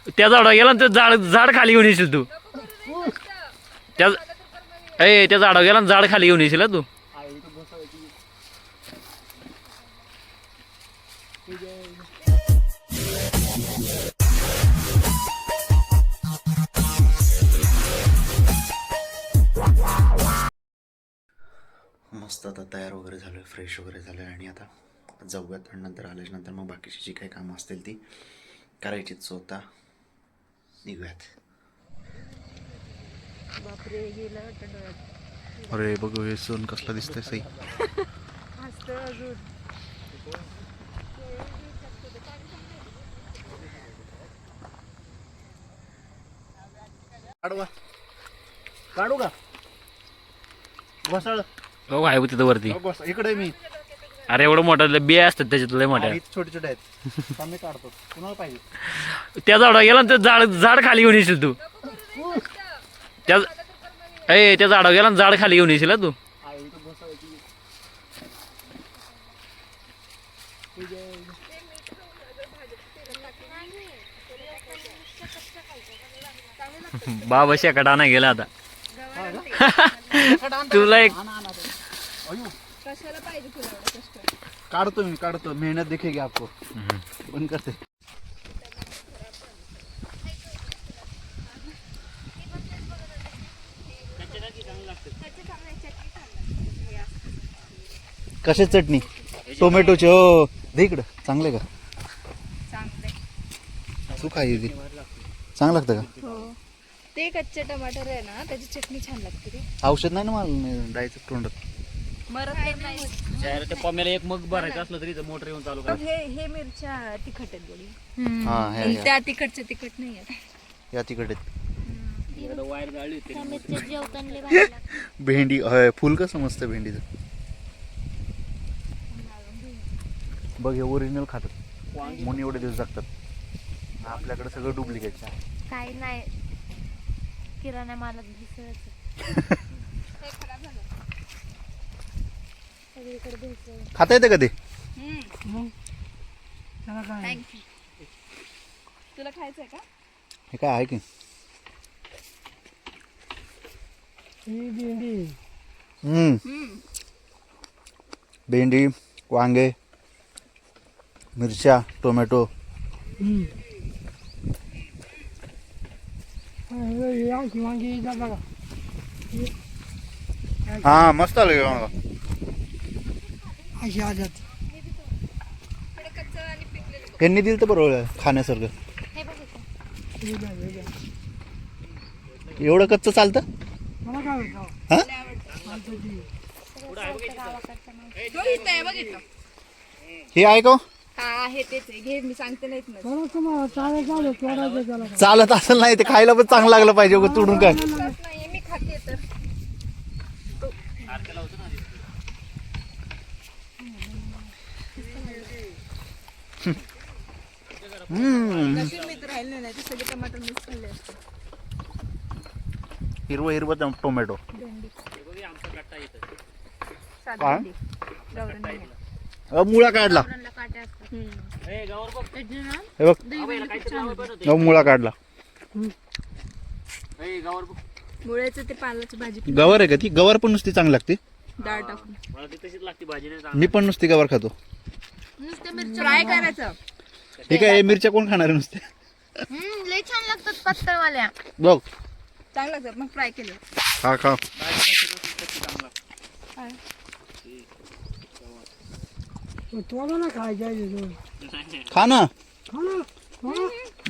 त्या झाडा गेला ना, झाड झाड खाली घेऊन येशील तू. त्या त्या झाडा गेला ना, झाड खाली घेऊन येशील तू. मस्त आता तयार वगैरे झालो आहे, फ्रेश वगैरे झालं आहे आणि आता जाऊयात. आणि नंतर आल्याच्यानंतर मग बाकीची जी काही कामं असतील ती करायचीच. स्वतः निघूयात. अरे बघू हे सण कसला दिसतंय सई. काढू का घोसाळ? हो आहे तिथं वरती. इकडे मी. अरे एवढं मोठं बिया असतात त्याच्यात लय मोठ्या. छोटे छोटे आहेत. मी काढतो. कुणाला पाहिजे? त्या झाडा गेला ना, झाड झाड खाली घेऊन येशील तू. त्या त्या झाडा गेला ना, झाड खाली घेऊन येशील तू. बाबा शेकडा नाही गेला आता. तुला एक काढतो मी काढतो. मेहनत दिखेगी आपको. बंद करते. कशी चटणी? टोमॅटोची. हो दे इकडं. चांगले का? तू काय ती चांगलं लागतं का? ते कच्चे टमाटर आहे ना, त्याची चटणी छान लागते रे. औषध नाही ना मला डायचं तोंडात. मरत नाही. त्या पॉम्याला एक मग भरायचं असलं तरी मोटर येऊन चालू कर. हे मिरच्या तिखट आहेत थोडी. हा ह्या त्या तिखटच्या तिखट नाही आहेत. या तिकडे वायर गाळली भेंडी. फुल कसं मस्त भेंडीचं. बघ हे ओरिजिनल खातात म्हणून एवढे दिवस जगतात. आपल्याकडे सगळं डुप्लिकेट. काही नाही, किराणा मालात भेसळच. सगळीकडे भेसळ. खाता येते का ते? थँक्यू. तुला खायचंय का? हे काय आहे की? भेंडी, वांगे, मिरच्या, टोमॅटो. हा मस्त आलं. यांनी दिलं तर बरोबर खाण्यासारखं. हे बघितलं एवढं कच्चं चालतं? हा हे आहे का? हा हे तेच आहे. घे, मी सांगते नाहीत ना. चालत असेल नाही ते खायला पण चांगलं लागलं पाहिजे. तुडून काय नाहीये, मी खाते तर. राहिले नाही, सगळे टमाटर मिक्स झाले असते. हिरवं हिरवं टोमॅटो. मुळा काढला. हे बघ मुळा काढला. मुळ्याचं ते पालाची भाजी. गवार आहे का ती? गवार पण नुसती चांगली लागते. डाळ टाकून. मी पण नुसती गवार खातो. फ्राय करायचं. ठीक आहे. मिरच्या कोण खाणार आहे नुसते? लय छान लागतात पातळवाल्या. बघ चांगलं लागतं. मग फ्राय केलं. खा खा. खा ना.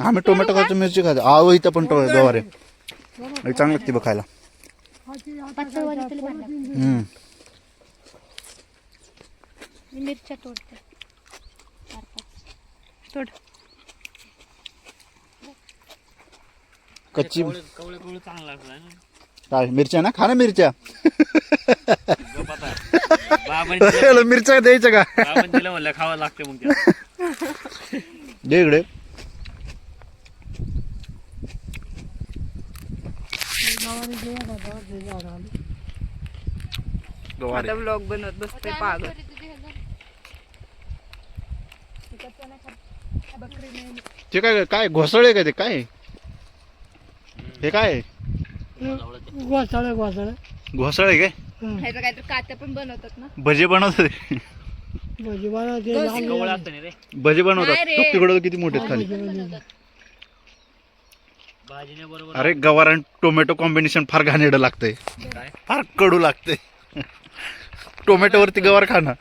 आम्ही टोमॅटो खातो, मिरची खातो. आहो इथं पण गवार आहे. चांगलं लागते बघ खायला. मिरच्या तोडते. तोड. कच्ची कवळे चांगला लागला ना. काय मिरच्या ना? खा ना मिरच्या. बाबांनी मिरच्या द्यायच्या का? दिलं म्हणलं खावं लागते मग. दे इकडे. आता व्लॉग बनवत बसते पागल. बकरी नाही. ते काय काय घोसळे काय ते काय हे काय घोसाळं घोसाळं घोसळे काय ह्याचं काहीतरी कात्या पण बनवतात ना. भजे बनवतात भजी बनवते लहान कवळ असतं ना रे. भजे बनवतात नाही रे. तू तिकडं किती मोठे आहेत खाली भाजीने बरोबर अरे गवार आणि टोमॅटो कॉम्बिनेशन फार घाणेरडं लागतंय काय? फार कडू लागतंय टोमॅटोवरती गवार खाणं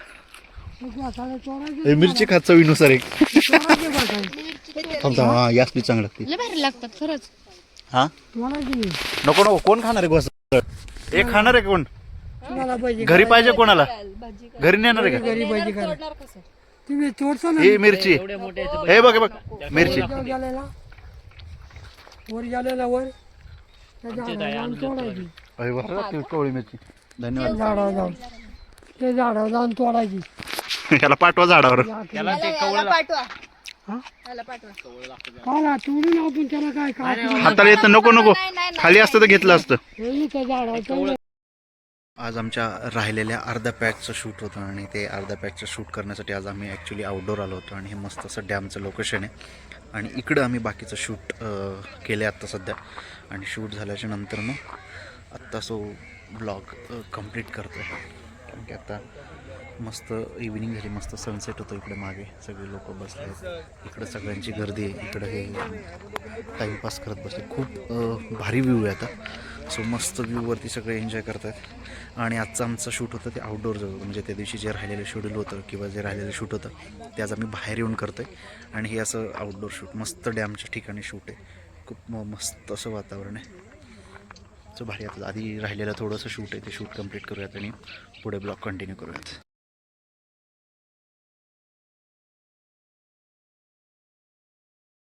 घोसाळं चोरायचे हे मिरची खात चवीनुसार एक चोरायचे घोसाळे थांब थांब हा यासली चांगलं लागते लय भारी लागतात खरंच. हा चोरायचे नको नको कोण खाणार आहे घोसळ एक खाणार आहे कोण तुम्हाला पाहिजे घरी पाहिजे कोणाला भाजी घरी नेणार आहे का घरी पाहिजे करा तोडणार कसं? तुम्ही तोडसा ना ही मिरची एवढे मोठे याचे हे बघ हे बघ मिरची गेलेला वर गेलेला वर त्या झाडावर जाऊन तोडायची अरे बरं कवळी मिरची धन्यवाद झाडावर जाऊन ते झाडावर जाऊन तोडायची याला पाठवा झाडावर त्याला ते याला पाठवा. हा? याला पाठवा. पाला तोडून आपण त्याला काय काय हाताला येतं नको नको नाही, नाही, नाही. खाली असतं तर घेतलं असतं हे त्या झाडावर तोडायचं. आज आमच्या राहिलेल्या अर्ध्या पॅकचं शूट होतं आणि ते अर्ध्या पॅकचं शूट करण्यासाठी आज आम्ही ॲक्च्युली आउटडोर आलो होतो आणि हे मस्त असं डॅमचं लोकेशन आहे आणि इकडं आम्ही बाकीचं शूट केलं आत्ता सध्या आणि शूट झाल्याच्या नंतर मग आत्ता सो ब्लॉग कंप्लीट करतो आहे कारण की आता मस्त इव्हिनिंग झाली मस्त सनसेट होतो इकडे मागे सगळे लोक बसले आहेत इकडं सगळ्यांची गर्दी आहे इकडं हे टाईमपास करत बसले खूप भारी व्ह्यू आहे आता सो मस्त व्ह्यूवरती सगळे एन्जॉय करत आहेत आणि आजचं आमचं शूट होतं ते आउटडोर होतं म्हणजे त्या दिवशी जे राहिलेलं शेड्यूल होतं किंवा जे राहिलेलं शूट होतं ते आज आम्ही बाहेर येऊन करतो आहे आणि हे असं आउटडोर शूट मस्त डॅमच्या ठिकाणी शूट आहे खूप मस्त असं वातावरण आहे सो भारी आता आधी राहिलेलं थोडंसं शूट आहे ते शूट कंप्लीट करूयात आणि पुढे ब्लॉग कंटिन्यू करूयात